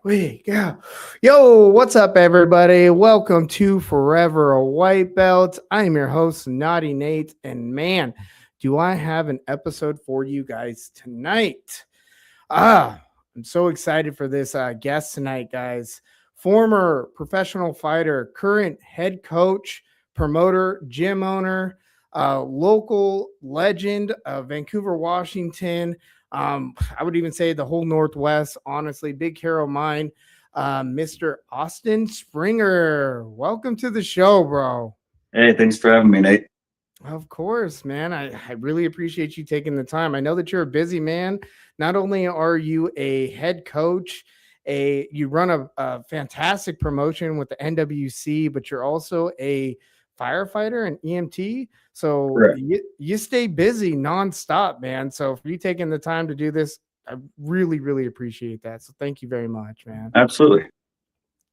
We go. Yo, what's up, everybody? Welcome to Forever a White Belt. I'm your host, Naughty Nate, and man, do I have an episode for you guys tonight. I'm so excited for this guest tonight, guys. Former professional fighter, current head coach, promoter, gym owner, local legend of Vancouver, Washington. I would even say the whole Northwest, honestly, big hero of mine, Mr. Austin Springer. Welcome to the show, bro. Hey, thanks for having me, Nate. Of course, man. I really appreciate you taking the time. I know that you're a busy man. Not only are you a head coach, you run a fantastic promotion with the NWC, but you're also a firefighter and EMT. So you stay busy nonstop, man. So for you taking the time to do this, I really, really appreciate that. So thank you very much, man. Absolutely.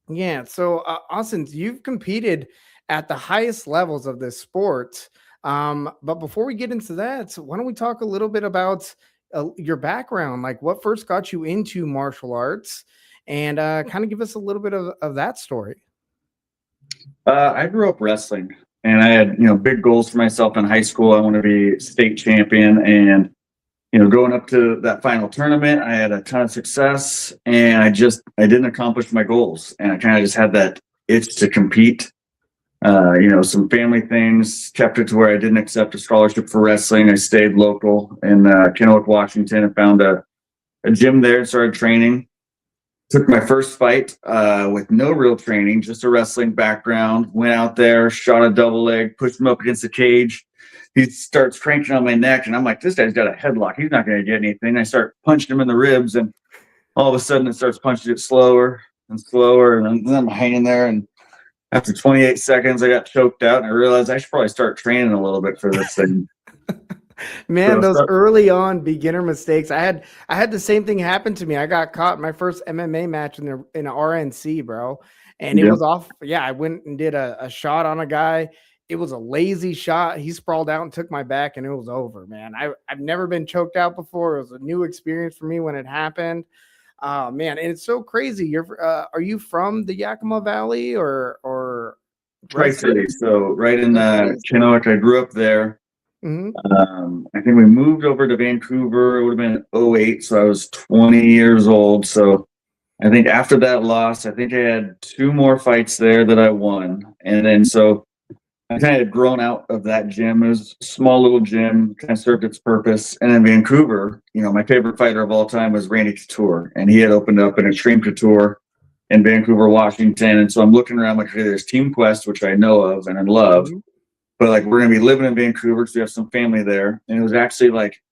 Yeah. So Austin, you've competed at the highest levels of this sport. But before we get into that, why don't we talk a little bit about your background, like what first got you into martial arts, and kind of give us a little bit of that story. I grew up wrestling, and I had big goals for myself in high school. I want to be state champion, and going up to that final tournament, I had a ton of success, and I didn't accomplish my goals, and I kind of just had that itch to compete. Some family things kept it to where I didn't accept a scholarship for wrestling. I stayed local in Kennewick, Washington, and found a gym there and started training. Took my first fight with no real training, just a wrestling background. Went out there, shot a double leg, pushed him up against the cage. He starts cranking on my neck, and I'm like, this guy's got a headlock. He's not going to get anything. I start punching him in the ribs, and all of a sudden it starts punching it slower and slower, and then I'm hanging there, and after 28 seconds, I got choked out, and I realized I should probably start training a little bit for this thing. Man, those early on beginner mistakes. I had the same thing happen to me. I got caught in my first MMA match in an RNC, bro. And it was off. Yeah, I went and did a shot on a guy. It was a lazy shot. He sprawled out and took my back, and it was over, man. I've never been choked out before. It was a new experience for me when it happened. Man, and it's so crazy. Are you from the Yakima Valley or Tri-City? So right in Kennewick. I grew up there. Mm-hmm. I think we moved over to Vancouver. It would have been 2008, so I was 20 years old. So I think after that loss, I think I had 2 more fights there that I won, and then so I kind of had grown out of that gym. It was a small little gym, kind of served its purpose. And in Vancouver, my favorite fighter of all time was Randy Couture, and he had opened up an Extreme Couture in Vancouver, Washington. And so I'm looking around like, okay, there's Team Quest, which I know of and I love, but like we're going to be living in Vancouver, so we have some family there. And it was actually like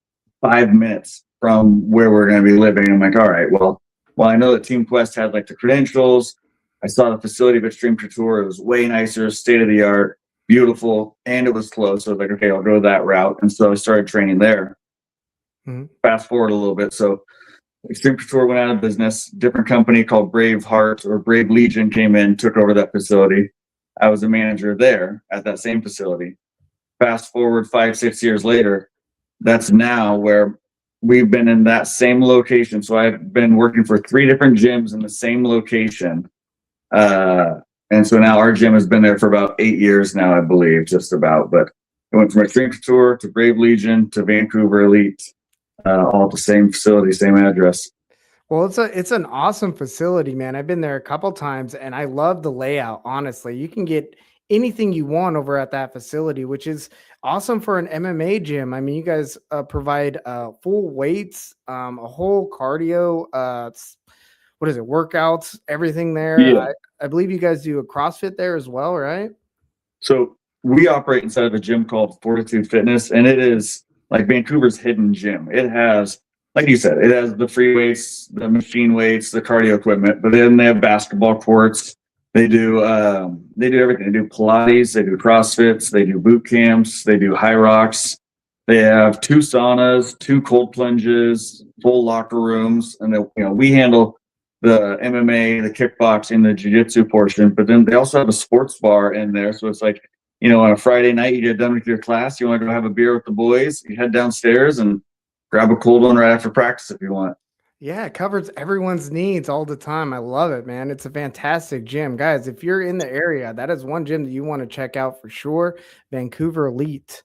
5 minutes from where we're going to be living. I'm like, all right, well, I know that Team Quest had like the credentials. I saw the facility of Extreme Couture. It was way nicer, state of the art, beautiful, and it was close. So I was like, okay, I'll go that route. And so I started training there. Fast forward a little bit. So Extreme Couture went out of business. Different company called Brave Heart or Brave Legion came in, took over that facility. I was a manager there at that same facility. Fast forward 5-6 years later, that's now where we've been in that same location. So I've been working for 3 different gyms in the same location. And so now our gym has been there for about 8 years now, I believe, just about. But it went from Extreme Couture to Brave Legion to Vancouver Elite, all at the same facility, same address. Well, it's an awesome facility, man. I've been there a couple times, and I love the layout. Honestly, you can get anything you want over at that facility, which is awesome for an MMA gym. I mean, you guys provide full weights, a whole cardio. What is it? Workouts, everything there. Yeah. I believe you guys do a CrossFit there as well, right? So we operate inside of a gym called Fortitude Fitness, and it is like Vancouver's hidden gym. It has, like you said, it has the free weights, the machine weights, the cardio equipment, but then they have basketball courts. They do everything. They do Pilates, they do CrossFits, they do boot camps, they do high rocks. They have 2 saunas, 2 cold plunges, full locker rooms, and we handle the MMA, the kickboxing, the jiu-jitsu portion, but then they also have a sports bar in there. So it's like, on a Friday night, you get done with your class, you want to go have a beer with the boys, you head downstairs and grab a cold one right after practice if you want. Yeah, it covers everyone's needs all the time. I love it, man. It's a fantastic gym. Guys, if you're in the area, that is one gym that you want to check out for sure. Vancouver Elite.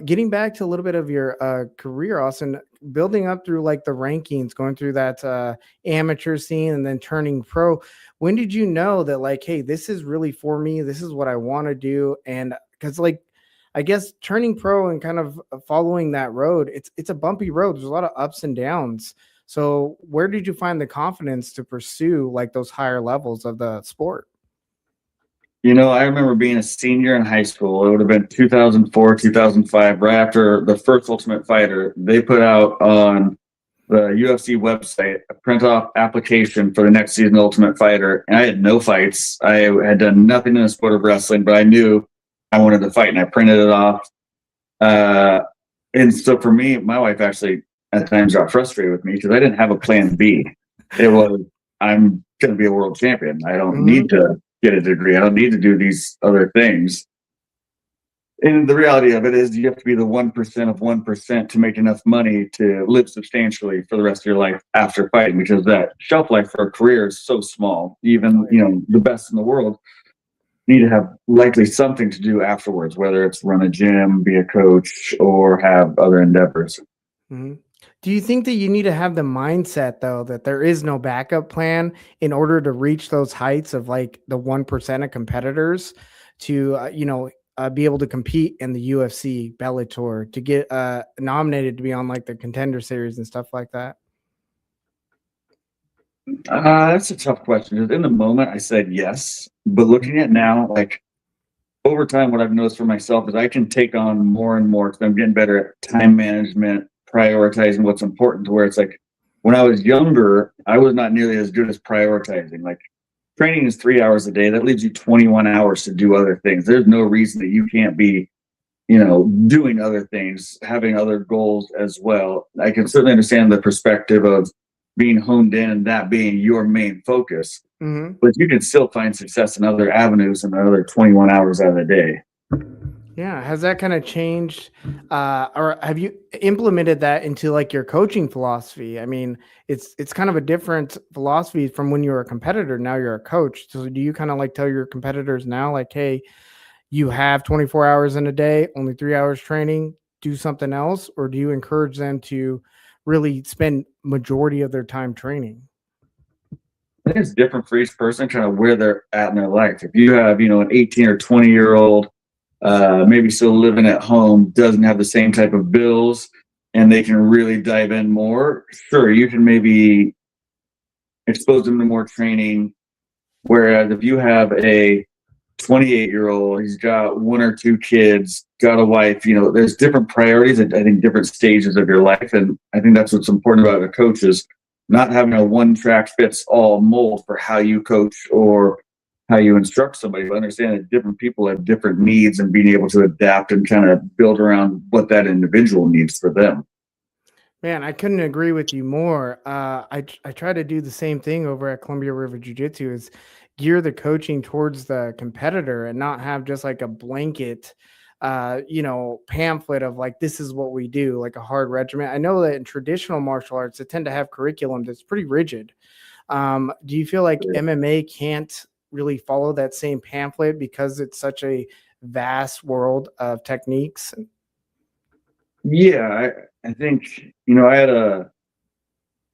Getting back to a little bit of your career, Austin, building up through like the rankings, going through that amateur scene and then turning pro. When did you know that, like, hey, this is really for me? This is what I want to do. And because, like, I guess turning pro and kind of following that road, it's a bumpy road. There's a lot of ups and downs. So where did you find the confidence to pursue like those higher levels of the sport? I remember being a senior in high school. It would have been 2004, 2005, right after the first Ultimate Fighter. They put out on the UFC website a print off application for the next season of Ultimate Fighter. And I had no fights. I had done nothing in the sport of wrestling, but I knew I wanted to fight and I printed it off. And so for me, my wife actually at times got frustrated with me because I didn't have a plan B. It was, I'm going to be a world champion. I don't need to get a degree. I don't need to do these other things. And the reality of it is you have to be the 1% of 1% to make enough money to live substantially for the rest of your life after fighting, because that shelf life for a career is so small. Even, the best in the world need to have likely something to do afterwards, whether it's run a gym, be a coach, or have other endeavors. Mm-hmm. Do you think that you need to have the mindset though that there is no backup plan in order to reach those heights of like the 1% of competitors to be able to compete in the UFC, Bellator, to get nominated to be on like the Contender series and stuff like that? That's a tough question. 'Cause in the moment, I said yes, but looking at now, like over time, what I've noticed for myself is I can take on more and more because I'm getting better at time management, prioritizing what's important. To where it's like when I was younger, I was not nearly as good as prioritizing. Like training is 3 hours a day. That leaves you 21 hours to do other things. There's no reason that you can't be, doing other things, having other goals as well. I can certainly understand the perspective of being honed in and that being your main focus, Mm-hmm. but you can still find success in other avenues and another 21 hours out of the day. Yeah, has that kind of changed, or have you implemented that into like your coaching philosophy? I mean, it's kind of a different philosophy from when you were a competitor. Now you're a coach. So do you kind of like tell your competitors now, like, hey, you have 24 hours in a day, only 3 hours training, do something else, or do you encourage them to really spend majority of their time training? I think it's different for each person, kind of where they're at in their life. If you have, an 18 or 20-year-old, maybe still living at home, doesn't have the same type of bills, and they can really dive in more, sure, you can maybe expose them to more training. Whereas if you have a 28-year-old, he's got one or two kids, got a wife, there's different priorities at I think different stages of your life. And I think that's what's important about a coach is not having a one track fits all mold for how you coach or how you instruct somebody, but understand that different people have different needs and being able to adapt and kind of build around what that individual needs for them. Man, I couldn't agree with you more. I try to do the same thing over at Columbia River Jiu Jitsu is gear the coaching towards the competitor and not have just like a blanket, pamphlet of like, this is what we do, like a hard regimen. I know that in traditional martial arts, they tend to have curriculum that's pretty rigid. Do you feel like MMA can't really follow that same pamphlet because it's such a vast world of techniques? Yeah, I think, I had a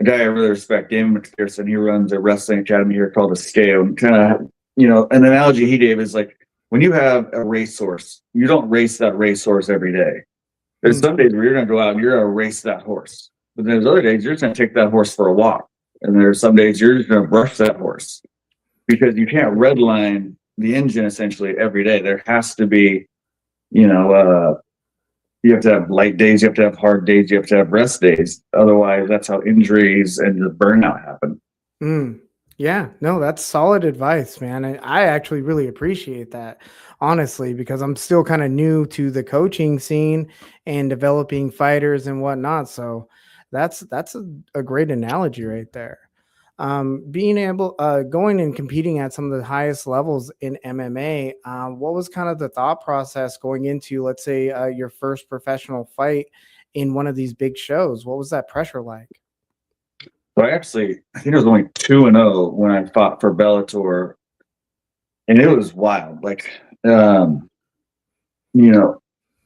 guy I really respect, Damon McPherson. He runs a wrestling academy here called the Scale. And kind of, an analogy he gave is like when you have a racehorse, you don't race that racehorse every day. There's some days where you're going to go out and you're going to race that horse. But then there's other days you're just going to take that horse for a walk. And there's some days you're just going to brush that horse because you can't redline the engine essentially every day. There has to be, you know, you have to have light days, you have to have hard days, you have to have rest days. Otherwise, that's how injuries and the burnout happen. Yeah, no, that's solid advice, man. And I actually really appreciate that, honestly, because I'm still kind of new to the coaching scene and developing fighters and whatnot. So that's a great analogy right there. Being able going and competing at some of the highest levels in MMA, what was kind of the thought process going into, let's say, your first professional fight in one of these big shows? What was that pressure like? So I think it was only 2-0 when I fought for Bellator, and it was wild. Like, you know,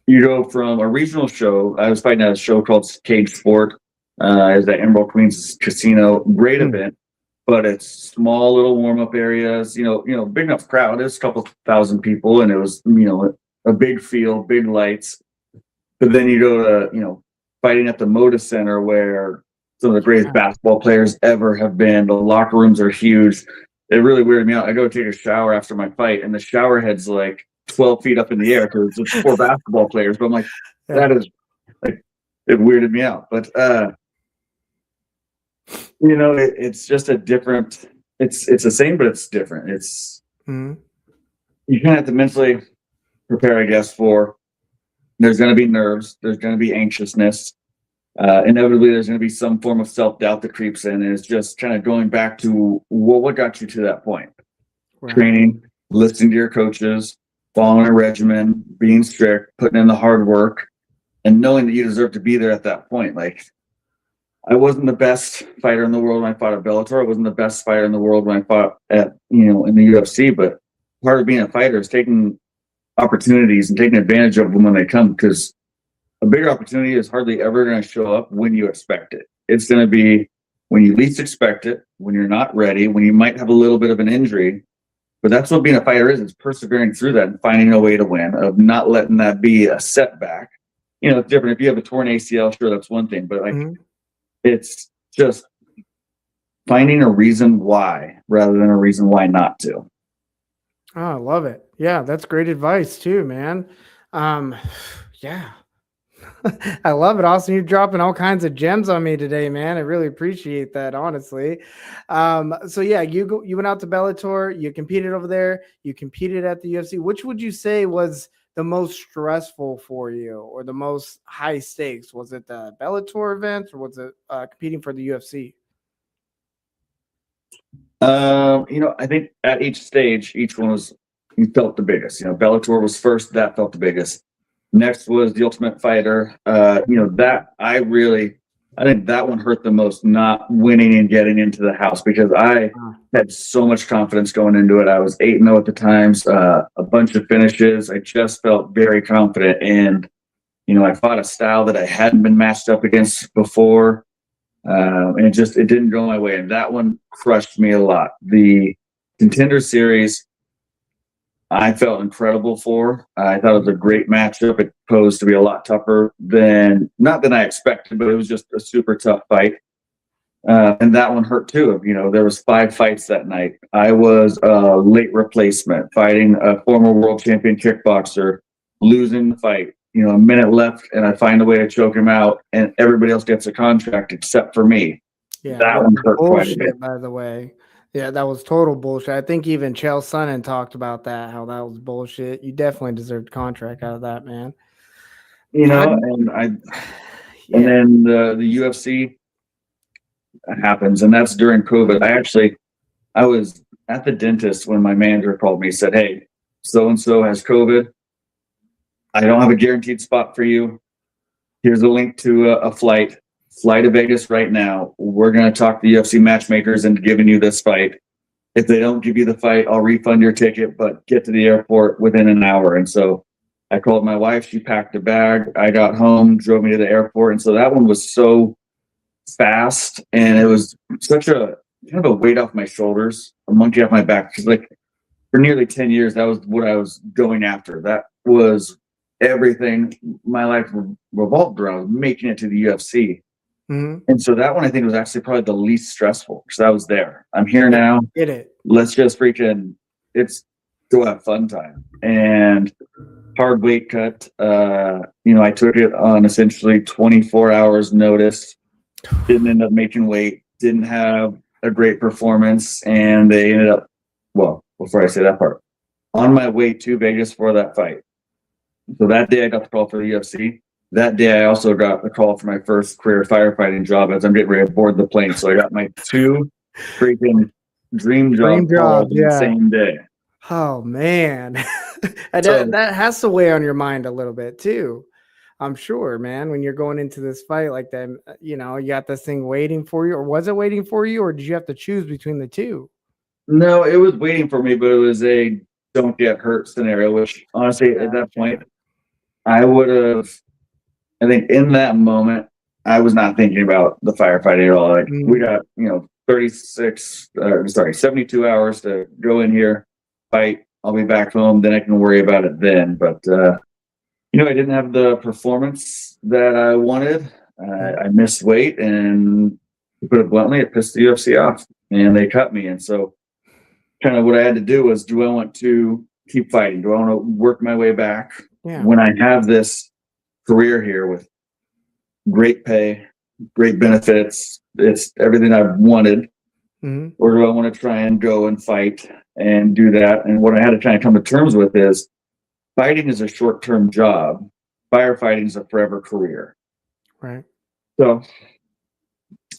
you go from a regional show. I was fighting at a show called Cage Sport. Is at Emerald Queens Casino. Great event, but it's small little warm up areas. Big enough crowd. It's a couple thousand people, and it was a big field, big lights. But then you go to fighting at the Moda Center where some of the greatest basketball players ever have been. The locker rooms are huge. It really weirded me out. I go take a shower after my fight, and the shower head's like 12 feet up in the air because it's 4 basketball players. But I'm like, that is like, it weirded me out. But it's just a different. It's the same, but it's different. It's you kind of have to mentally prepare, I guess, for. There's going to be nerves. There's going to be anxiousness. Inevitably, there's going to be some form of self-doubt that creeps in. And it's just kind of going back to what got you to that point. Right. Training, listening to your coaches, following a regimen, being strict, putting in the hard work, and knowing that you deserve to be there at that point. Like, I wasn't the best fighter in the world when I fought at Bellator. I wasn't the best fighter in the world when I fought at, in the UFC. But part of being a fighter is taking opportunities and taking advantage of them when they come, because a bigger opportunity is hardly ever going to show up when you expect it. It's going to be when you least expect it, when you're not ready, when you might have a little bit of an injury. But that's what being a fighter is persevering through that and finding a way to win, of not letting that be a setback. It's different. If you have a torn ACL, sure, that's one thing. But it's just finding a reason why rather than a reason why not to. Oh, I love it. Yeah, that's great advice too, man. Yeah. I love it. Austin, you're dropping all kinds of gems on me today, man. I really appreciate that, honestly. So yeah, you went out to Bellator, you competed over there, you competed at the UFC. Which would you say was the most stressful for you, or the most high stakes? Was it the Bellator event, or was it competing for the UFC? I think at each stage, each one you felt the biggest. Bellator was first, that felt the biggest. Next was the Ultimate Fighter. That I think that one hurt the most, not winning and getting into the house, because I had so much confidence going into it. I was 8-0 at the times, a bunch of finishes. I just felt very confident, and I fought a style that I hadn't been matched up against before. And it didn't go my way. And that one crushed me a lot. The Contender series, I felt incredible for. I thought it was a great matchup. It posed to be a lot tougher not than I expected, but it was just a super tough fight. And that one hurt too. There was 5 fights that night. I was a late replacement, fighting a former world champion kickboxer, losing the fight. A minute left, and I find a way to choke him out, and everybody else gets a contract except for me. Yeah, that one hurt quite a bit. By the way. Yeah, that was total bullshit. I think even Chael Sonnen talked about that, how that was bullshit. You definitely deserved a contract out of that, man. And then the UFC happens, and that's during COVID. I was at the dentist when my manager called me, said, "Hey, so-and-so has COVID. I don't have a guaranteed spot for you. Here's a link to a flight. Fly to Vegas right now. We're going to talk to the UFC matchmakers into giving you this fight. If they don't give you the fight, I'll refund your ticket, but get to the airport within an hour." And so I called my wife. She packed a bag. I got home, drove me to the airport. And so that one was so fast, and it was such a kind of a weight off my shoulders, a monkey off my back. Because for nearly 10 years, that was what I was going after. That was everything my life revolved around, making it to the UFC. And so that one, I think, was actually probably the least stressful, because I was there. I'm here now. Get it. Let's just let's go have fun time. And hard weight cut. I took it on essentially 24 hours notice. Didn't end up making weight. Didn't have a great performance. And they ended up, well, before I say that part, on my way to Vegas for that fight. So that day I got the call for the UFC. That day I also got the call for my first career firefighting job as I'm getting ready to board the plane. So I got my 2 freaking dream jobs the same day. Oh man. That has to weigh on your mind a little bit too. I'm sure, man, when you're going into this fight like that, you know, you got this thing waiting for you, or was it waiting for you, or did you have to choose between the two? No, it was waiting for me, but it was a don't get hurt scenario, which honestly, at that point, Gotcha. I would have, I think in that moment, I was not thinking about the firefighting at all. Like, we Mhm. got, 72 hours to go in here, fight. I'll be back home. Then I can worry about it then. But, I didn't have the performance that I wanted. Mhm. I missed weight, and to put it bluntly, it pissed the UFC off, and they cut me. And so, kind of what I had to do was, do I want to keep fighting? Do I want to work my way back Yeah. when I have this career here with great pay, great benefits? It's everything I've wanted. Mhm. Or do I want to try and go and fight and do that? And what I had to kind of come to terms with is fighting is a short term job, firefighting is a forever career. Right. So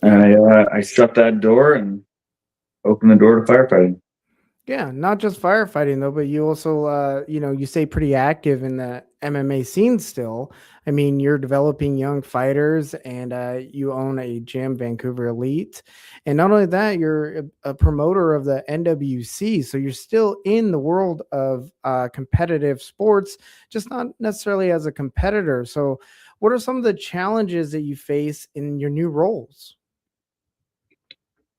Yeah. I shut that door and opened the door to firefighting. Yeah, not just firefighting though, but you also, you stay pretty active in the MMA scene still. I mean, you're developing young fighters, and you own a gym, Vancouver Elite, and not only that, you're a promoter of the NWC. So you're still in the world of competitive sports, just not necessarily as a competitor. So, what are some of the challenges that you face in your new roles?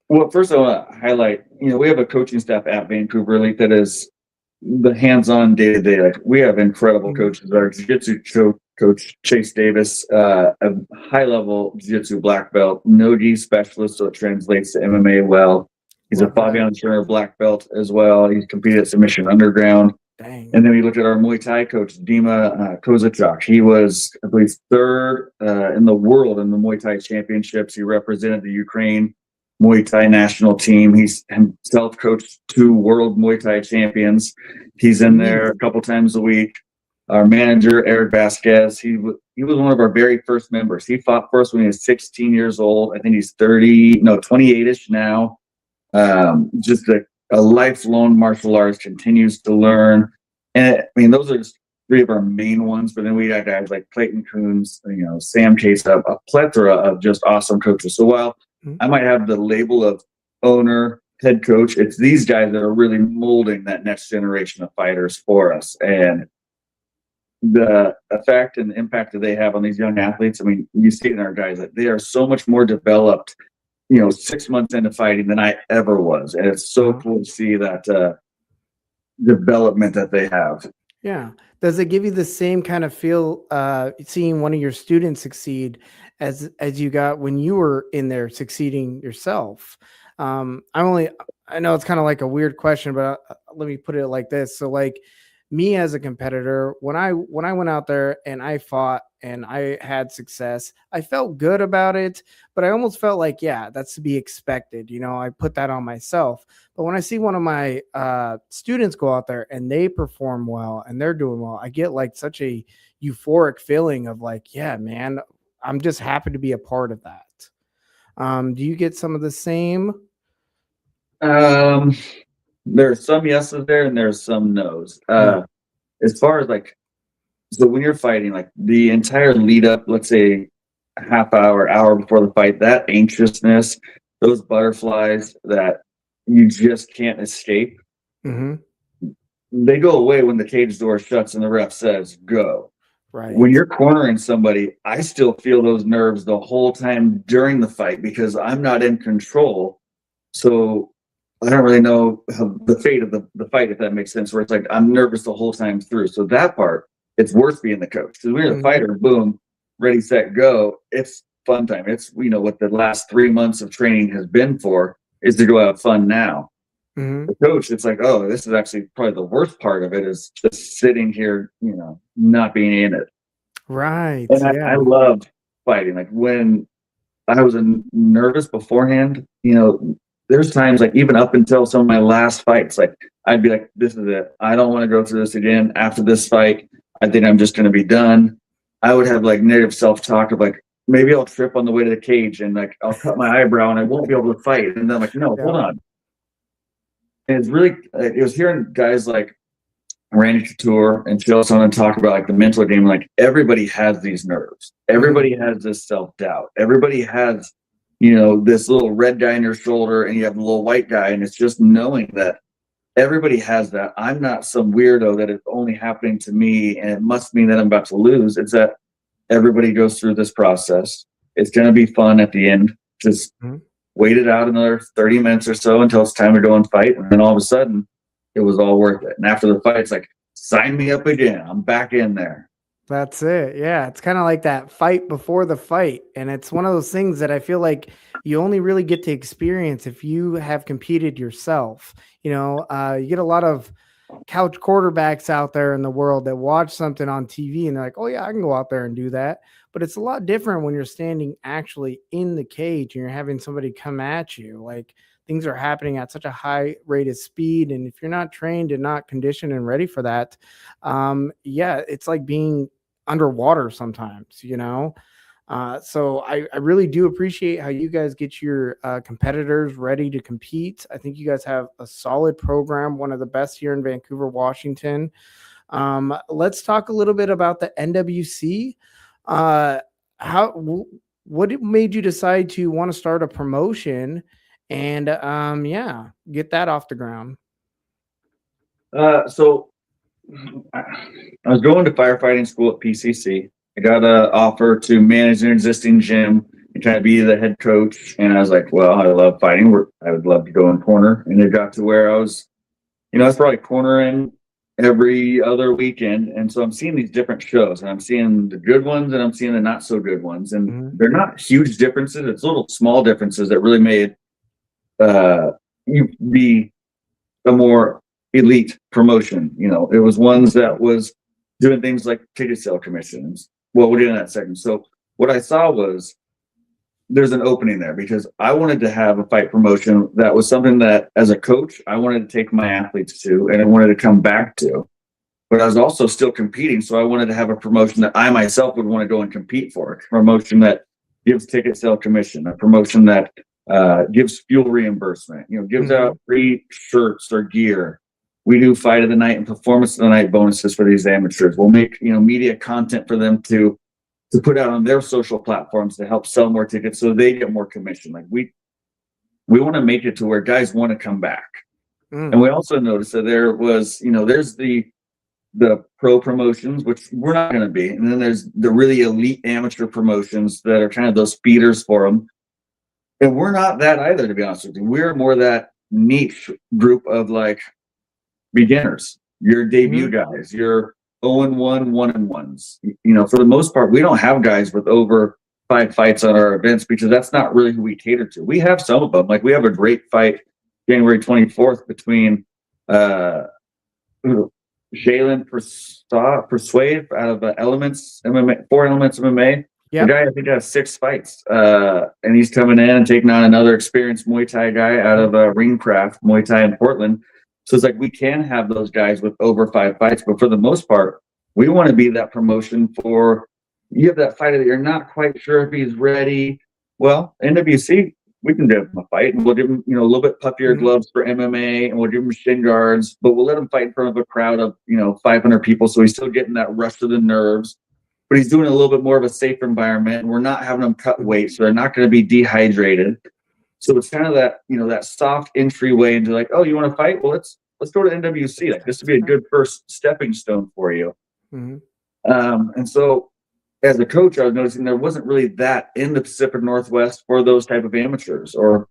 Well, first I want to highlight, we have a coaching staff at Vancouver Elite that is the hands-on day-to-day. Like, we have incredible Mhm. coaches. Our jiu-jitsu coach Chase Davis, a high-level jiu-jitsu black belt, no-gi specialist, so it translates to MMA well. He's a Love that. Fabian black belt as well. He's competed at Submission Underground. Dang. And then we look at our Muay Thai coach, Dima Kozacak. He was, I believe, third in the world in the Muay Thai championships. He represented the Ukraine Muay Thai national team. He's himself coached 2 world Muay Thai champions. He's in there a Jeez. couple times a week. Our manager, Eric Vasquez, he was one of our very first members. He fought for us when he was 16 years old. I think he's 28-ish now. Just a lifelong martial arts, continues to learn. And I mean, those are just 3 of our main ones. But then we got guys like Clayton Coons, Sam Case, a plethora of just awesome coaches. So while Mhm. I might have the label of owner, head coach, it's these guys that are really molding that next generation of fighters for us. And the effect and the impact that they have on these young athletes, I mean, you see it in our guys that they are so much more developed 6 months into fighting than I ever was. And it's so Uh-huh. cool to see that development that they have. Yeah. Does it give you the same kind of feel seeing one of your students succeed as you got when you were in there succeeding yourself? I know it's kind of like a weird question, but let me put it like this. So like me as a competitor, when I went out there and I fought and I had success, I felt good about it, but I almost felt like, yeah, that's to be expected. You know, I put that on myself. But when I see one of my students go out there and they perform well and they're doing well, I get like such a euphoric feeling of like, yeah, man, I'm just happy to be a part of that. Do you get some of the same? Um, there's some yeses there and there's some nos. Mm, As far as like, so when you're fighting, like the entire lead up, let's say a half hour before the fight, that anxiousness, those butterflies that you just can't escape, hmm. they go away when the cage door shuts and the ref says go. When Right. you're cornering somebody, I still feel those nerves the whole time during the fight because I'm not in control. So I don't really know the fate of the fight, if that makes sense, where it's like I'm nervous the whole time through. So that part, it's worth being the coach. Because when you're the Hmm. fighter, boom, ready, set, go. It's fun time. It's, what the last 3 months of training has been for, is to go have fun now. Hmm. The coach, it's like, oh, this is actually probably the worst part of it, is just sitting here, not being in it. Right. And I Yeah. loved fighting. Like, when I was nervous beforehand, there's times, like, even up until some of my last fights, like, I'd be like, this is it. I don't want to go through this again. After this fight, I think I'm just going to be done. I would have like negative self-talk of like, maybe I'll trip on the way to the cage and like I'll cut my eyebrow and I won't be able to fight. And then I'm like, no, hold Yeah. on. And it's really, it was hearing guys like Randy Couture and Chael Sonnen talk about like the mental game. Like everybody has these nerves. Everybody has this self-doubt. Everybody has, this little red guy in your shoulder and you have a little white guy. And it's just knowing that everybody has that. I'm not some weirdo that it's only happening to me and it must mean that I'm about to lose. It's that everybody goes through this process. It's going to be fun at the end. Just wait it out another 30 minutes or so until it's time to go and fight. And then all of a sudden, it was all worth it. And after the fight, it's like, sign me up again. I'm back in there. That's it. Yeah. It's kind of like that fight before the fight. And it's one of those things that I feel like you only really get to experience if you have competed yourself. You get a lot of couch quarterbacks out there in the world that watch something on TV and they're like, oh yeah, I can go out there and do that. But it's a lot different when you're standing actually in the cage and you're having somebody come at you. Like things are happening at such a high rate of speed. And if you're not trained and not conditioned and ready for that, it's like being underwater sometimes, so I really do appreciate how you guys get your competitors ready to compete. I think you guys have a solid program, one of the best here in Vancouver, Washington. Let's talk a little bit about the NWC. What made you decide to want to start a promotion and get that off the ground? So I was going to firefighting school at PCC. I got an offer to manage an existing gym and kind of be the head coach. And I was like, well, I love fighting. I would love to go in corner. And it got to where I was, I was probably cornering every other weekend. And so I'm seeing these different shows and I'm seeing the good ones and I'm seeing the not so good ones. And they're not huge differences. It's little small differences that really made you be a more elite promotion. It was ones that was doing things like ticket sale commissions. Well, we'll get in that second. So what I saw was there's an opening there because I wanted to have a fight promotion that was something that as a coach, I wanted to take my athletes to and I wanted to come back to, but I was also still competing. So I wanted to have a promotion that I myself would want to go and compete for, a promotion that gives ticket sale commission, a promotion that gives fuel reimbursement, gives out free shirts or gear. We do fight of the night and performance of the night bonuses for these amateurs. We'll make, media content for them to put out on their social platforms to help sell more tickets so they get more commission. Like we want to make it to where guys want to come back. And we also noticed that there was, there's the pro promotions, which we're not going to be. And then there's the really elite amateur promotions that are kind of those feeders for them. And we're not that either, to be honest with you. We're more that niche group of like beginners, your debut guys, your 0-1, 1-1s. For the most part, we don't have guys with over 5 fights on our events because that's not really who we cater to. We have some of them. Like we have a great fight January 24th between Jalen Persuade out of Elements MMA, 4 Elements MMA. Yep. The guy I think has 6 fights, and he's coming in and taking on another experienced Muay Thai guy out of Ringcraft Muay Thai in Portland. So it's like we can have those guys with over 5 fights, but for the most part, we want to be that promotion for you have that fighter that you're not quite sure if he's ready. Well, NWC, we can give him a fight, and we'll give him a little bit puffier gloves for MMA, and we'll give him shin guards, but we'll let him fight in front of a crowd of 500 people, so he's still getting that rush to the nerves. But he's doing a little bit more of a safer environment, and we're not having them cut weight, so they're not going to be dehydrated. So it's kind of that, that soft entryway into like, oh, you want to fight? Well, let's go to NWC. Like this would be a good first stepping stone for you. And so as a coach, I was noticing there wasn't really that in the Pacific Northwest for those type of amateurs or,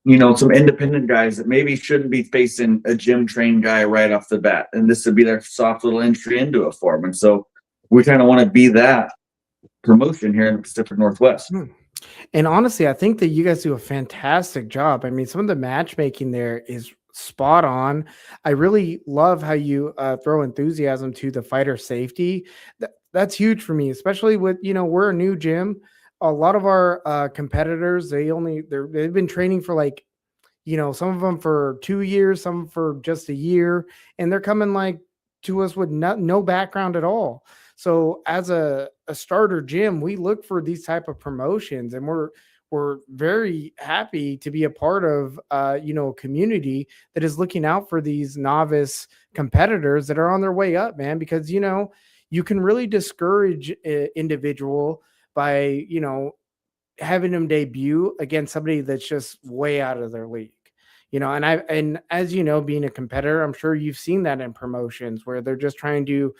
some independent guys that maybe shouldn't be facing a gym trained guy right off the bat. And this would be their soft little entry into a form. And so we kind of want to be that promotion here in the Pacific Northwest. And honestly, I think that you guys do a fantastic job. I mean, some of the matchmaking there is spot on. I really love how you throw enthusiasm to the fighter safety. That's huge for me, especially with, we're a new gym. A lot of our competitors, they've been training for like, some of them for 2 years, some for just a year, and they're coming like to us with no background at all. So as a starter gym, we look for these type of promotions, and we're we're very happy to be a part of, a community that is looking out for these novice competitors that are on their way up, man, because, you can really discourage an individual by, having them debut against somebody that's just way out of their league. And as being a competitor, I'm sure you've seen that in promotions where they're just trying to,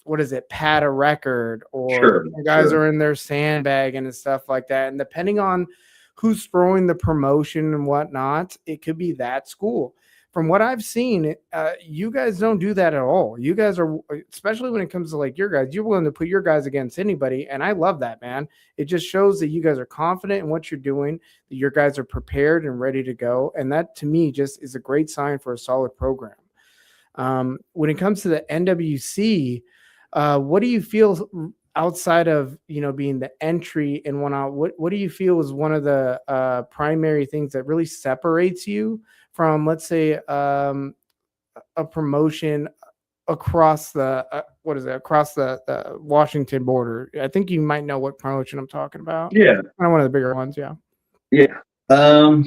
what is it, pad a record, or Sure, guys sure. are in their sandbagging and stuff like that. And depending on who's throwing the promotion and whatnot, it could be that school. From what I've seen, you guys don't do that at all. You guys are, especially when it comes to like your guys, you're willing to put your guys against anybody. And I love that, man. It just shows that you guys are confident in what you're doing, that your guys are prepared and ready to go. And that to me just is a great sign for a solid program. When it comes to the NWC, what do you feel outside of being the entry and what do you feel is one of the primary things that really separates you from, let's say, a promotion across the across the Washington border? I think you might know what promotion I'm talking about. Yeah, Kind of one of the bigger ones. Yeah. Well,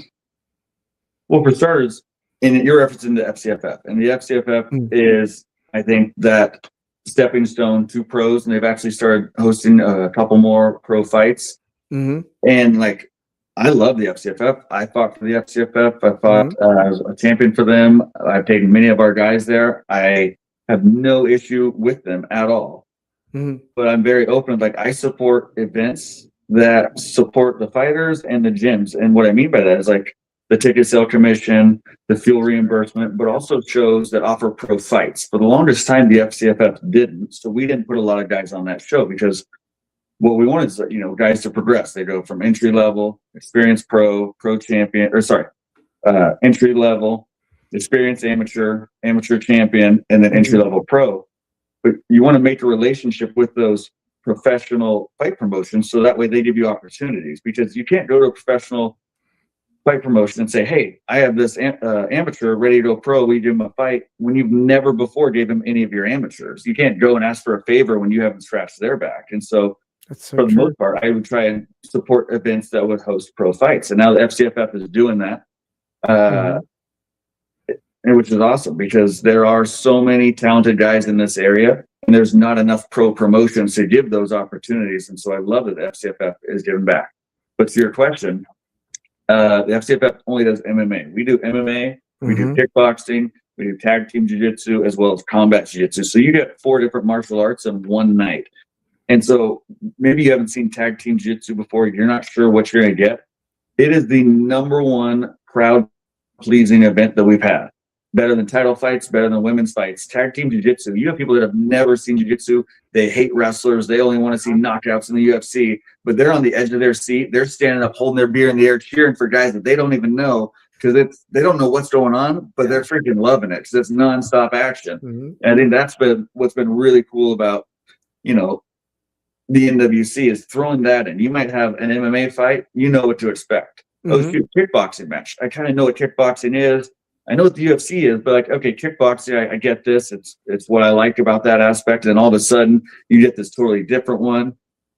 for starters, in your reference in the FCFF, and the FCFF is, I think, that stepping stone to pros, and they've actually started hosting a couple more pro fights. And like, I love the FCFF. I fought for the FCFF. I fought I was a champion for them. I've taken many of our guys there. I have no issue with them at all. But I'm very open. Like, I support events that support the fighters and the gyms. And what I mean by that is like the ticket sale commission, the fuel reimbursement, but also shows that offer pro fights. For the longest time, the FCFF didn't. So we didn't put a lot of guys on that show because what we wanted is, guys to progress. They go from entry level, experienced pro champion, entry level, experienced amateur champion, and then entry level pro. But you want to make a relationship with those professional fight promotions so that way they give you opportunities, because you can't go to a professional fight promotion and say, hey, I have this amateur ready to go pro, we give him a fight, when you've never before gave him any of your amateurs. You can't go and ask for a favor when you haven't scratched their back. And so, for the most part, I would try and support events that would host pro fights. And now the FCFF is doing that, which is awesome because there are so many talented guys in this area, and there's not enough pro promotions to give those opportunities. And so I love that the FCFF is giving back. But to your question, the FCFF only does MMA. We do MMA, we do kickboxing, we do tag team jiu-jitsu, as well as combat jiu-jitsu. So you get 4 different martial arts in one night. And so maybe you haven't seen tag team jiu-jitsu before, you're not sure what you're going to get. It is the #1 crowd-pleasing event that we've had. Better than title fights, better than women's fights. Tag team jiu-jitsu. You have people that have never seen jiu-jitsu. They hate wrestlers. They only want to see knockouts in the UFC. But they're on the edge of their seat. They're standing up, holding their beer in the air, cheering for guys that they don't even know, because they don't know what's going on, but they're freaking loving it because it's nonstop action. And I think that's been what's been really cool about, the NWC is throwing that in. You might have an MMA fight, you know what to expect. Oh, shoot, kickboxing match. I kind of know what kickboxing is. I know what the UFC is, but like, okay, kickboxing, I get this. It's what I like about that aspect. And all of a sudden, you get this totally different one.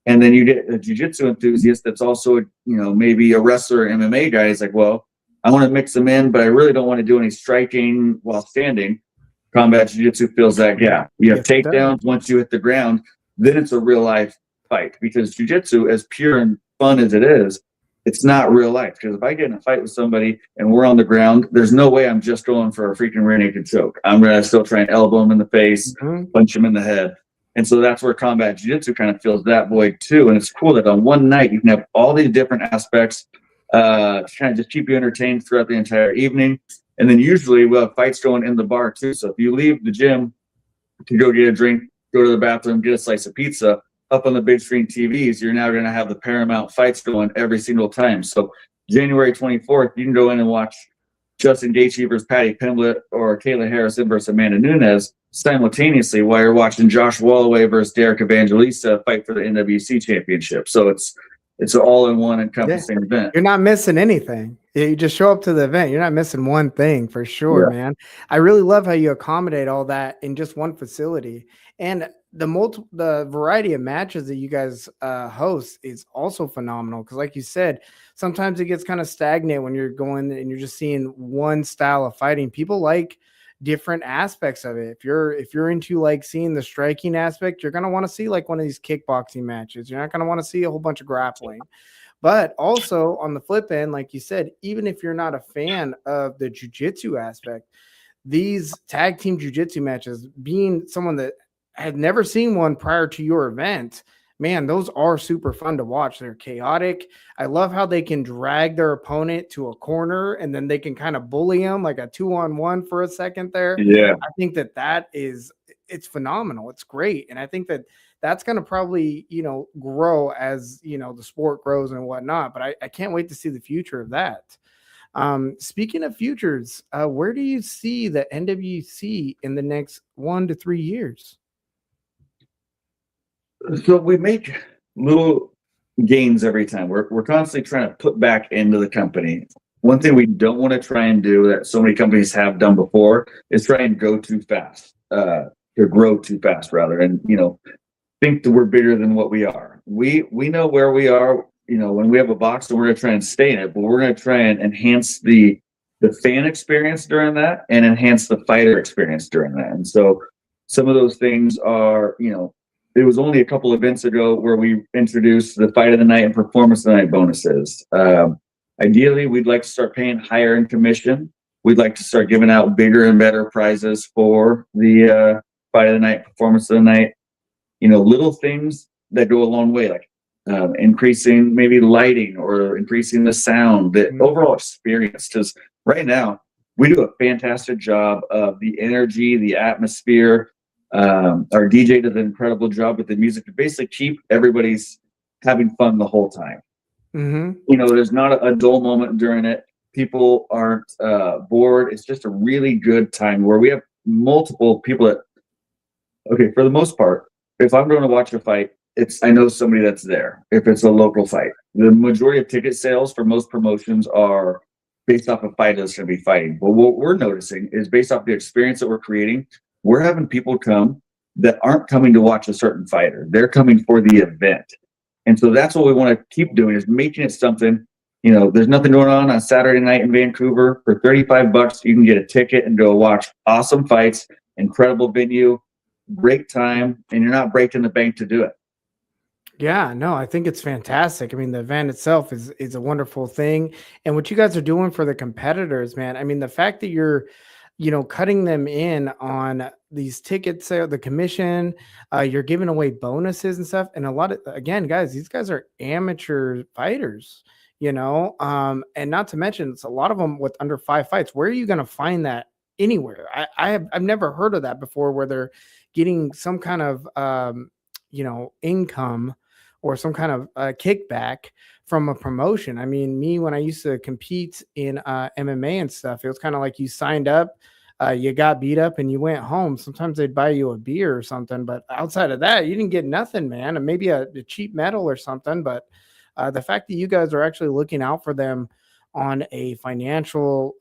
And then you get a jiu-jitsu enthusiast that's also, maybe a wrestler, MMA guy. Is like, well, I want to mix them in, but I really don't want to do any striking while standing. Combat jiu-jitsu fills that gap. You have takedowns once you hit the ground. Then it's a real life fight, because jiu-jitsu, as pure and fun as it is, it's not real life. Because if I get in a fight with somebody and we're on the ground, there's no way I'm just going for a freaking rear naked choke. I'm going to still try and elbow him in the face, punch him in the head. And so that's where combat jiu-jitsu kind of fills that void too. And it's cool that on one night you can have all these different aspects to kind of just keep you entertained throughout the entire evening. And then usually we'll have fights going in the bar too. So if you leave the gym to go get a drink, go to the bathroom, get a slice of pizza, up on the big screen TVs, you're now going to have the Paramount fights going every single time. So January 24th, you can go in and watch Justin Gaethje versus Patty Pimblett or Kayla Harrison versus Amanda Nunes simultaneously while you're watching Josh Walloway versus Derek Evangelista fight for the NWC championship. So it's an all-in-one encompassing event. You're not missing anything. You just show up to the event. You're not missing one thing for sure, man. I really love how you accommodate all that in just one facility. And the variety of matches that you guys host is also phenomenal, because like you said, sometimes it gets kind of stagnant when you're going and you're just seeing one style of fighting. People like different aspects of it. If you're into like seeing the striking aspect, you're going to want to see like one of these kickboxing matches. You're not going to want to see a whole bunch of grappling. But also on the flip end, like you said, even if you're not a fan of the jiu-jitsu aspect, these tag team jiu-jitsu matches, being someone that had never seen one prior to your event, man, those are super fun to watch. They're chaotic. I love how they can drag their opponent to a corner and then they can kind of bully them like a 2-on-1 for a second there. Yeah. I think it's phenomenal. It's great. And I think that that's going to probably, grow as, the sport grows and whatnot. But I can't wait to see the future of that. Speaking of futures, where do you see the NWC in the next 1 to 3 years? So we make little gains every time. We're constantly trying to put back into the company. One thing we don't want to try and do that so many companies have done before is try and go too fast, or grow too fast rather, and think that we're bigger than what we are. We know where we are. When we have a box, and we're going to try and stay in it, but we're going to try and enhance the fan experience during that, and enhance the fighter experience during that. And so some of those things are, it was only a couple events ago where we introduced the fight of the night and performance of the night bonuses. Ideally, we'd like to start paying higher in commission. We'd like to start giving out bigger and better prizes for the fight of the night, performance of the night. Little things that go a long way, like increasing maybe lighting or increasing the sound, the overall experience. Because right now, we do a fantastic job of the energy, the atmosphere. Our DJ does an incredible job with the music to basically keep everybody's having fun the whole time. There's not a dull moment during it. People aren't bored. It's just a really good time where we have multiple people that, okay, for the most part, if I'm going to watch a fight, I know somebody that's there. If it's a local fight, the majority of ticket sales for most promotions are based off a fighter that's going to be fighting. But what we're noticing is based off the experience that we're creating, we're having people come that aren't coming to watch a certain fighter. They're coming for the event. And so that's what we want to keep doing, is making it something, there's nothing going on Saturday night in Vancouver. For $35, you can get a ticket and go watch awesome fights, incredible venue, great time, and you're not breaking the bank to do it. Yeah, no, I think it's fantastic. I mean, the event itself is a wonderful thing. And what you guys are doing for the competitors, man, I mean, the fact that you're cutting them in on these tickets, the commission, you're giving away bonuses and stuff. And a lot of, again, guys, these guys are amateur fighters, and not to mention it's a lot of them with under 5 fights. Where are you going to find that anywhere? I've never heard of that before, where they're getting some kind of, income or some kind of kickback from a promotion. I mean, when I used to compete in MMA and stuff, it was kind of like you signed up, you got beat up, and you went home. Sometimes they'd buy you a beer or something, but outside of that, you didn't get nothing, man. And maybe a cheap medal or something. But the fact that you guys are actually looking out for them on a financial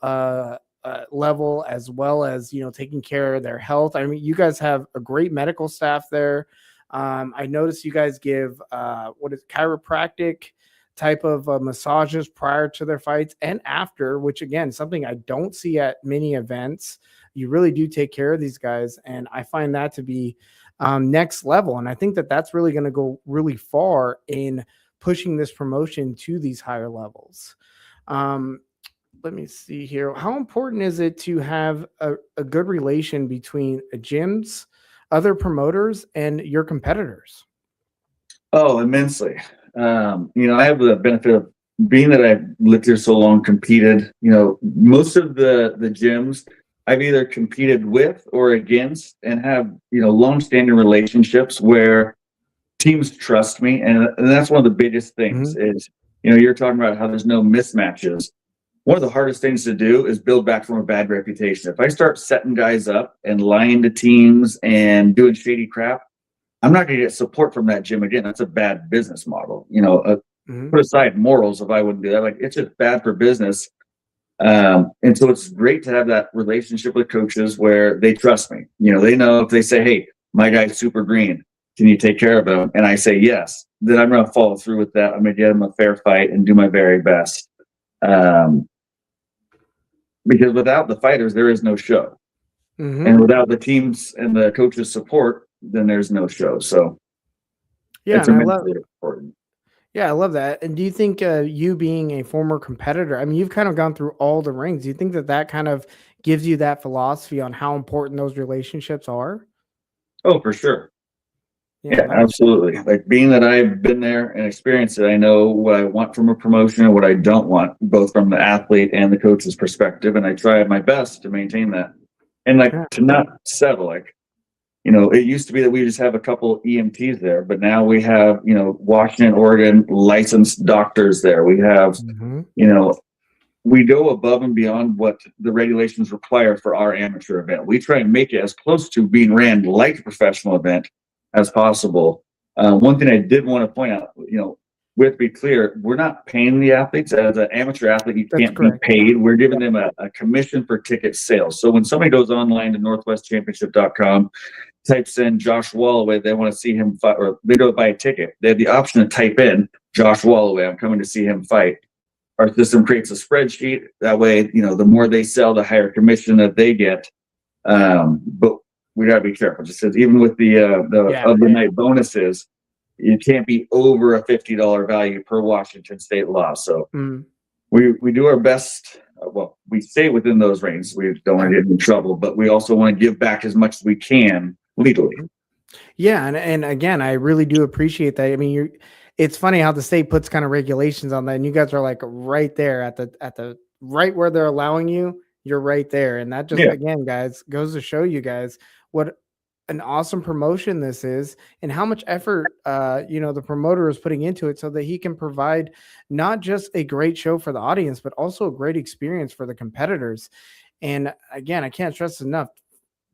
level, as well as taking care of their health. I mean, you guys have a great medical staff there. I noticed you guys give chiropractic type of massages prior to their fights and after, which again, something I don't see at many events. You really do take care of these guys, and I find that to be next level. And I think that that's really going to go really far in pushing this promotion to these higher levels. Let me see here. How important is it to have a good relation between gyms, other promoters, and your competitors? Oh, immensely. I have the benefit of being that I've lived here so long, competed, most of the gyms I've either competed with or against, and have, long-standing relationships where teams trust me. And that's one of the biggest things is, you're talking about how there's no mismatches. One of the hardest things to do is build back from a bad reputation. If I start setting guys up and lying to teams and doing shady crap, I'm not going to get support from that gym again. That's a bad business model. Put aside morals if I wouldn't do that. Like, it's just bad for business. And so it's great to have that relationship with coaches where they trust me. They know if they say, hey, my guy's super green. Can you take care of him? And I say yes. Then I'm going to follow through with that. I'm going to get him a fair fight and do my very best. Because without the fighters, there is no show. Mm-hmm. And without the teams and the coaches' support, then there's no show. So Yeah, it's and I love important. Yeah, I love that. And do you think you being a former competitor, I mean, you've kind of gone through all the rings. Do you think that that kind of gives you that philosophy on how important those relationships are? Oh, for sure. Yeah, Yeah, nice. absolutely. Like being that I've been there and experienced it, I know what I want from a promotion and what I don't want, both from the athlete and the coach's perspective. And I try my best to maintain that. And like Yeah. to not settle, like, it used to be that we just have a couple EMTs there, but now we have, Washington, Oregon licensed doctors there. We have, Mhm. we go above and beyond what the regulations require for our amateur event. We try and make it as close to being ran like a professional event as possible. One thing I did want to point out, with be clear, we're not paying the athletes. As an amateur athlete, you That's can't be correct. paid. We're giving them a commission for ticket sales. So when somebody goes online to northwestchampionship.com, types in Josh Walloway, they want to see him fight, or they go buy a ticket. They have the option to type in Josh Walloway, I'm coming to see him fight. Our system creates a spreadsheet. That way, the more they sell, the higher commission that they get. But we gotta be careful. Just because even with the of the night bonuses, you can't be over a $50 value per Washington state law. So we do our best. Well, we stay within those ranges. We don't want to get in trouble, but we also want to give back as much as we can legally. Yeah, and again, I really do appreciate that. I mean, it's funny how the state puts kind of regulations on that, and you guys are like right there at the right where they're allowing you. You're right there, and that just again, guys, goes to show you guys what an awesome promotion this is and how much effort the promoter is putting into it so that he can provide not just a great show for the audience, but also a great experience for the competitors. And again, I can't stress enough,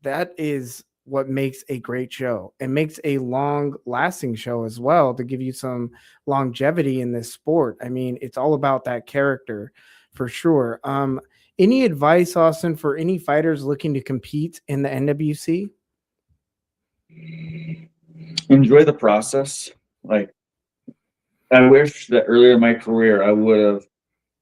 that is what makes a great show. It makes a long lasting show as well, to give you some longevity in this sport. I mean, it's all about that character for sure. Any advice, Austin, for any fighters looking to compete in the NWC? Enjoy the process. Like, I wish that earlier in my career I would have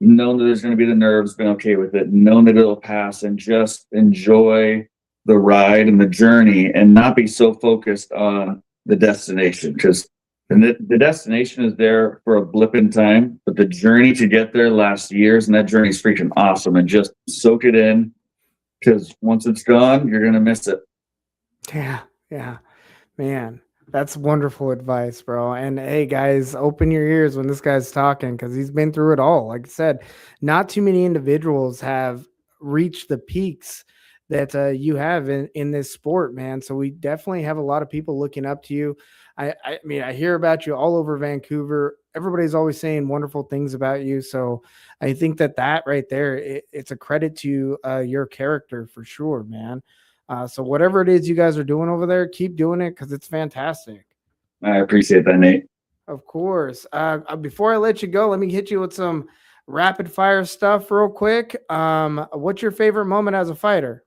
known that there's going to be the nerves, been okay with it, known that it'll pass, and just enjoy the ride and the journey and not be so focused on the destination, because the destination is there for a blip in time, but the journey to get there lasts years, and that journey is freaking awesome. And just soak it in, because once it's gone, you're going to miss it. Yeah, man, that's wonderful advice, bro. And hey, guys, open your ears when this guy's talking, because he's been through it all. Like I said, not too many individuals have reached the peaks that you have in this sport, man. So we definitely have a lot of people looking up to you. I mean, I hear about you all over Vancouver. Everybody's always saying wonderful things about you. So I think that right there, it's a credit to your character for sure, man. So whatever it is you guys are doing over there, keep doing it, because it's fantastic. I appreciate that, Nate. Of course. Before I let you go, let me hit you with some rapid fire stuff real quick. What's your favorite moment as a fighter?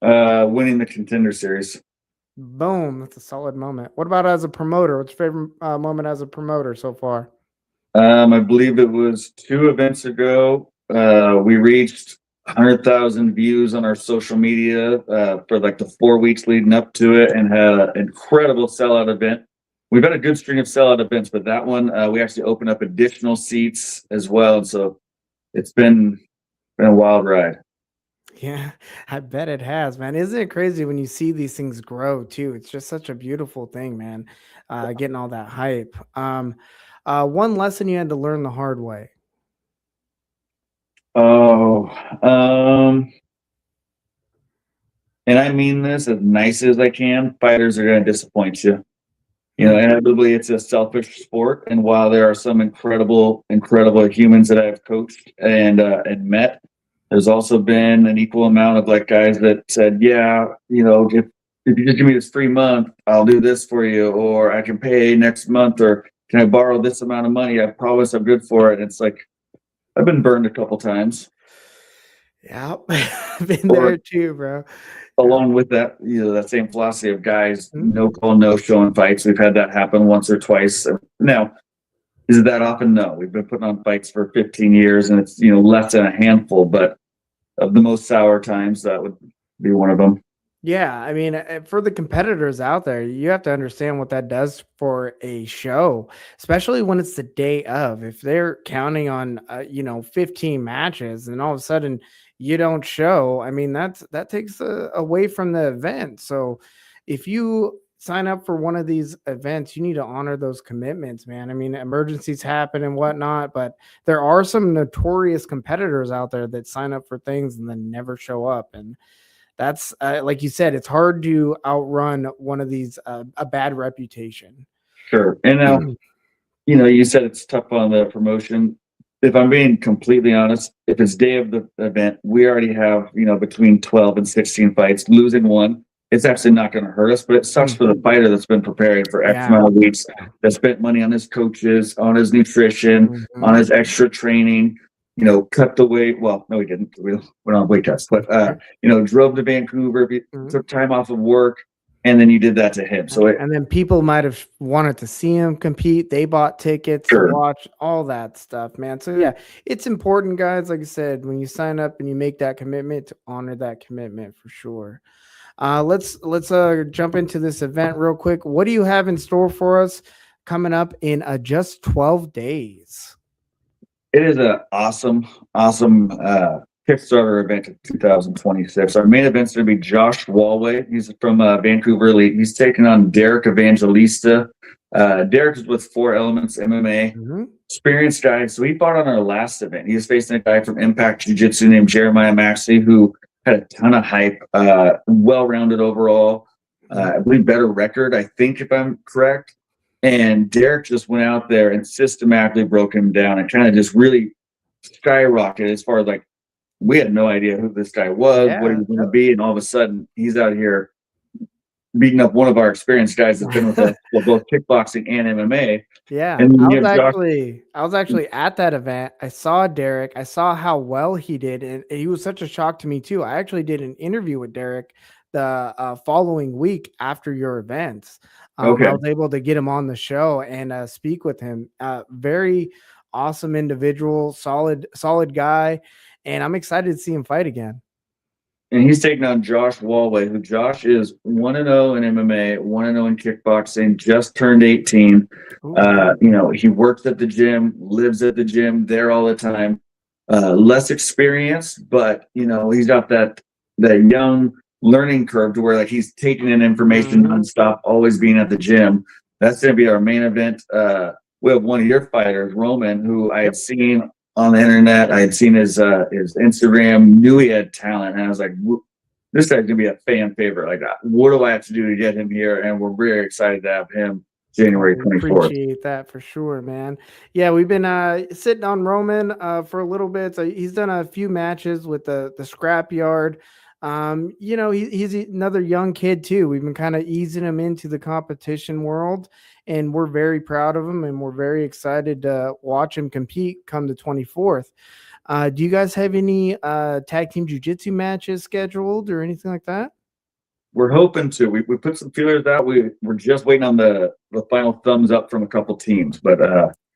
Winning the Contender series. Boom. That's a solid moment. What about as a promoter? What's your favorite moment as a promoter so far? I believe it was 2 events ago. We reached 100,000 views on our social media for like the 4 weeks leading up to it, and had an incredible sellout event. We've had a good string of sellout events, but that one we actually opened up additional seats as well. And so it's been a wild ride. Yeah, I bet it has, man. Isn't it crazy when you see these things grow too? It's just such a beautiful thing, man. Getting all that hype. One lesson you had to learn the hard way. Oh, and I mean this as nice as I can. Fighters are going to disappoint you. Inevitably, it's a selfish sport. And while there are some incredible humans that I've coached and met, there's also been an equal amount of like guys that said, yeah, if you just give me this free month, I'll do this for you, or I can pay next month, or can I borrow this amount of money? I promise I'm good for it. And it's like, I've been burned a couple times. Yeah, been Or there too, bro. Yeah. along with that, that same philosophy of guys, Mhm. no call, no show in fights. We've had that happen once or twice. Now, is it that often? No. We've been putting on fights for 15 years and it's, less than a handful, but of the most sour times, that would be one of them. Yeah, I mean, for the competitors out there, you have to understand what that does for a show, especially when it's the day of. If they're counting on, 15 matches, and all of a sudden you don't show, I mean, that takes away from the event. So, if you sign up for one of these events, you need to honor those commitments, man. I mean, emergencies happen and whatnot, but there are some notorious competitors out there that sign up for things and then never show up, and that's like you said, it's hard to outrun one of these a bad reputation. Sure. And now, you said it's tough on the promotion. If I'm being completely honest, if it's day of the event, we already have, between 12 and 16 fights. Losing one, it's actually not going to hurt us, but it sucks for the fighter that's been preparing for X Yeah. amount of weeks, that spent money on his coaches, on his nutrition, on Mhm. his extra training, cut the weight. Well, no, he didn't. We went on weight tests, but, drove to Vancouver, Mhm. took time off of work, and then you did that to him. So And then people might have wanted to see him compete. They bought tickets to sure. watch all that stuff, man. So yeah, it's important, guys. Like I said, when you sign up and you make that commitment, to honor that commitment for sure. Let's jump into this event real quick. What do you have in store for us coming up in just 12 days? It is an awesome Kickstarter event in 2026. Our main event's going to be Josh Walway. He's from Vancouver Elite. He's taking on Derek Evangelista. Derek is with Four Elements MMA. Mhm. Experienced guy. So he fought on our last event. He was facing a guy from Impact Jiu Jitsu named Jeremiah Maxey, who had a ton of hype, well-rounded overall. I believe better record, I think, if I'm correct. And Derek just went out there and systematically broke him down and kind of just really skyrocketed as far as like, we had no idea who this guy was, what he Yeah. was going to be. And all of a sudden, he's out here beating up one of our experienced guys that's been with us, well, both kickboxing and MMA. Yeah, And then I you was have Josh. actually at that event. I saw Derek. I saw how well he did, and he was such a shock to me too. I actually did an interview with Derek the following week after your events. I Okay. was able to get him on the show and speak with him. Very awesome individual, solid guy, and I'm excited to see him fight again. And he's taking on Josh Walway, who Josh is 1-0 in MMA, 1-0 in kickboxing, just turned 18. Ooh. He works at the gym, lives at the gym, there all the time. Less experienced, but he's got that young learning curve to where like he's taking in information Mhm. nonstop, always being at the gym. That's gonna be our main event. We have one of your fighters, Roman, who I had seen on the internet. I had seen his Instagram, knew he had talent, and I was like, this guy's gonna be a fan favorite. Like, what do I have to do to get him here? And we're very excited to have him Oh, January we 24th. appreciate that for sure, man. Yeah, we've been sitting on Roman for a little bit. So he's done a few matches with the scrapyard. He's another young kid too. We've been kind of easing him into the competition world, and we're very proud of him, and we're very excited to watch him compete come the 24th. Do you guys have any tag team jujitsu matches scheduled or anything like that? We're hoping to. We put some feelers out. We're just waiting on the final thumbs up from a couple teams, but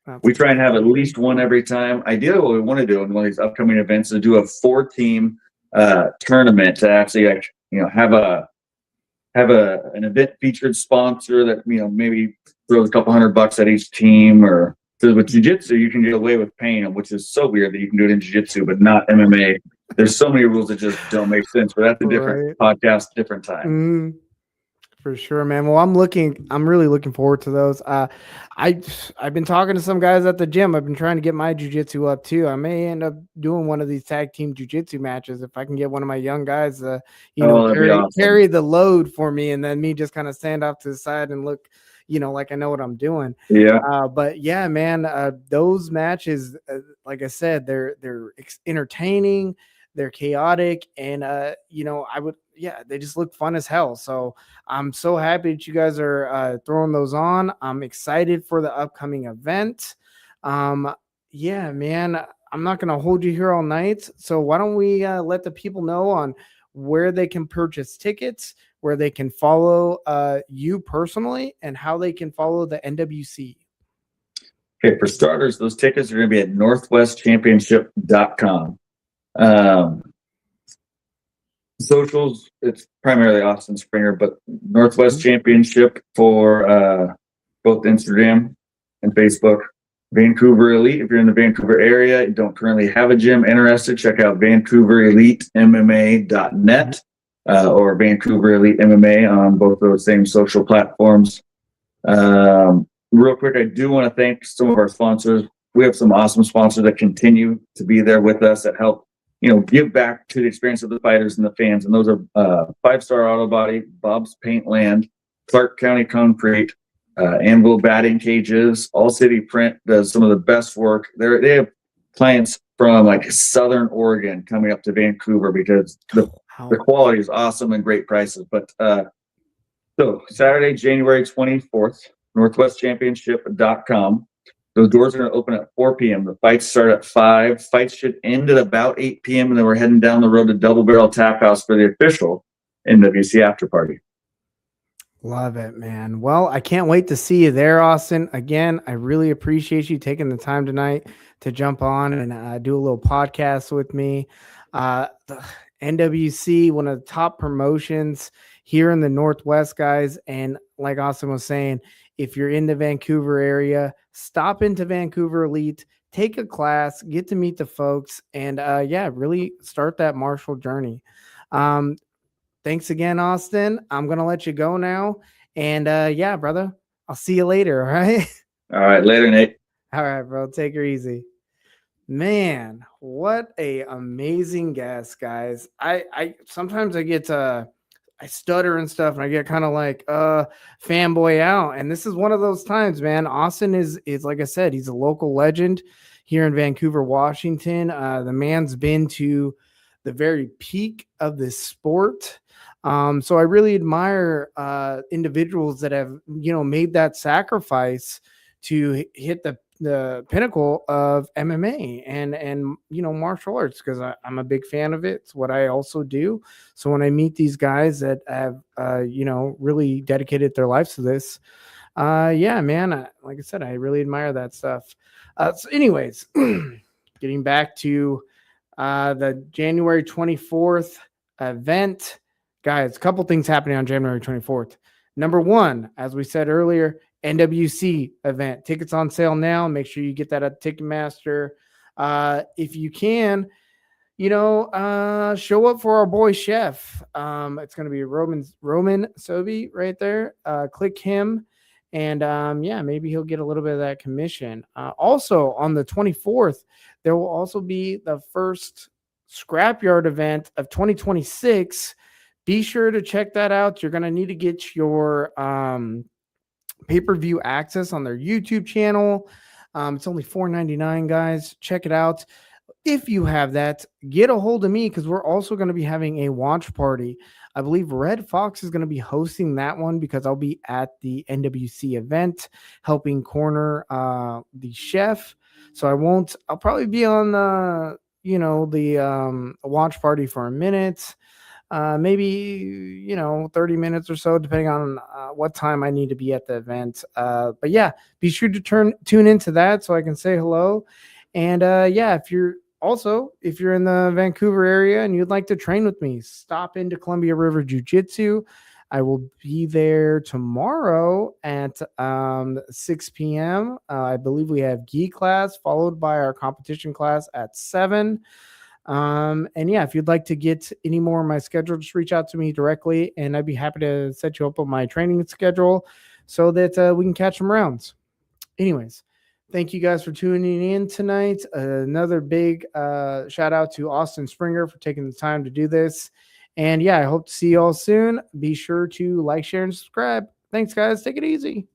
That's we try and have at exciting. least one every time. Ideally, what we want to do in one of these upcoming events is do a 4-team tournament to actually have an event featured sponsor that maybe throws a couple $100 at each team. Or because with jiu-jitsu you can get away with paying them, which is so weird that you can do it in jiu-jitsu but not MMA. There's so many rules that just don't make sense, but that's a different Right. podcast, different time. Mhm. For sure, man. Well, I'm really looking forward to those. I've been talking to some guys at the gym. I've been trying to get my jujitsu up too. I may end up doing one of these tag team jujitsu matches if I can get one of my young guys Oh, that'd be awesome. carry the load for me, and then me just kind of stand off to the side and look, like I know what I'm doing. Yeah. But yeah, man, those matches, like I said, they're entertaining, they're chaotic, and they just look fun as hell. So I'm so happy that you guys are throwing those on. I'm excited for the upcoming event. Yeah, man. I'm not going to hold you here all night. So why don't we let the people know on where they can purchase tickets, where they can follow you personally, and how they can follow the NWC. Okay, for starters, those tickets are going to be at northwestchampionship.com. Socials, it's primarily Austin Springer, but Northwest Championship for both Instagram and Facebook. Vancouver Elite, if you're in the Vancouver area, you don't currently have a gym interested, check out VancouverEliteMMA.net or Vancouver Elite MMA on both those same social platforms. Real quick, I do want to thank some of our sponsors. We have some awesome sponsors that continue to be there with us that help, give back to the experience of the fighters and the fans. And those are 5-Star Auto Body, Bob's Paintland, Clark County Concrete, Anvil Batting Cages, All City Print does some of the best work. They have clients from like Southern Oregon coming up to Vancouver because the quality is awesome and great prices. But so Saturday, January 24th, NorthwestChampionship.com. Those doors are going to open at 4 p.m. The fights start at 5. Fights should end at about 8 p.m. And then we're heading down the road to Double Barrel Tap House for the official NWC after party. Love it, man. Well, I can't wait to see you there, Austin. Again, I really appreciate you taking the time tonight to jump on and do a little podcast with me. The NWC, one of the top promotions here in the Northwest, guys. And like Austin was saying, if you're in the Vancouver area, stop into Vancouver Elite, take a class, get to meet the folks, and really start that martial journey. Thanks again, Austin. I'm going to let you go now. And brother, I'll see you later. All right. All right. Later, Nate. All right, bro. Take her easy. Man, what a amazing guest, guys. I sometimes I get I stutter and stuff, and I get kind of like fanboy out. And this is one of those times, man. Austin is like I said, he's a local legend here in Vancouver, Washington. The man's been to the very peak of this sport. So I really admire individuals that have, made that sacrifice to hit the pinnacle of MMA and martial arts, because I'm a big fan of it. It's what I also do. So when I meet these guys that have, really dedicated their lives to this, man, like I said, I really admire that stuff. So anyways, getting back to the January 24th event, guys, a couple things happening on January 24th. Number one, as we said earlier, NWC event. Tickets on sale now. Make sure you get that at Ticketmaster. If you can, show up for our boy Chef. It's going to be Roman F.A.W.B right there. Click him. And maybe he'll get a little bit of that commission. Also on the 24th, there will also be the first Scrapyard event of 2026. Be sure to check that out. You're going to need to get your pay-per-view access on their YouTube channel. It's only $4.99, guys. Check it out. If you have that, get a hold of me, because we're also going to be having a watch party. I believe Red Fox is going to be hosting that one, because I'll be at the NWC event helping corner the chef. So I'll probably be on the watch party for a minute. Maybe 30 minutes or so, depending on what time I need to be at the event. But yeah, be sure to tune into that so I can say hello. And if you're in the Vancouver area and you'd like to train with me, stop into Columbia River Jiu-Jitsu. I will be there tomorrow at 6 p.m. I believe we have gi class followed by our competition class at 7. If you'd like to get any more of my schedule, just reach out to me directly, and I'd be happy to set you up on my training schedule so that we can catch some rounds. Anyways, thank you guys for tuning in tonight. Another big shout out to Austin Springer for taking the time to do this. And I hope to see you all soon. Be sure to like, share, and subscribe. Thanks, guys. Take it easy.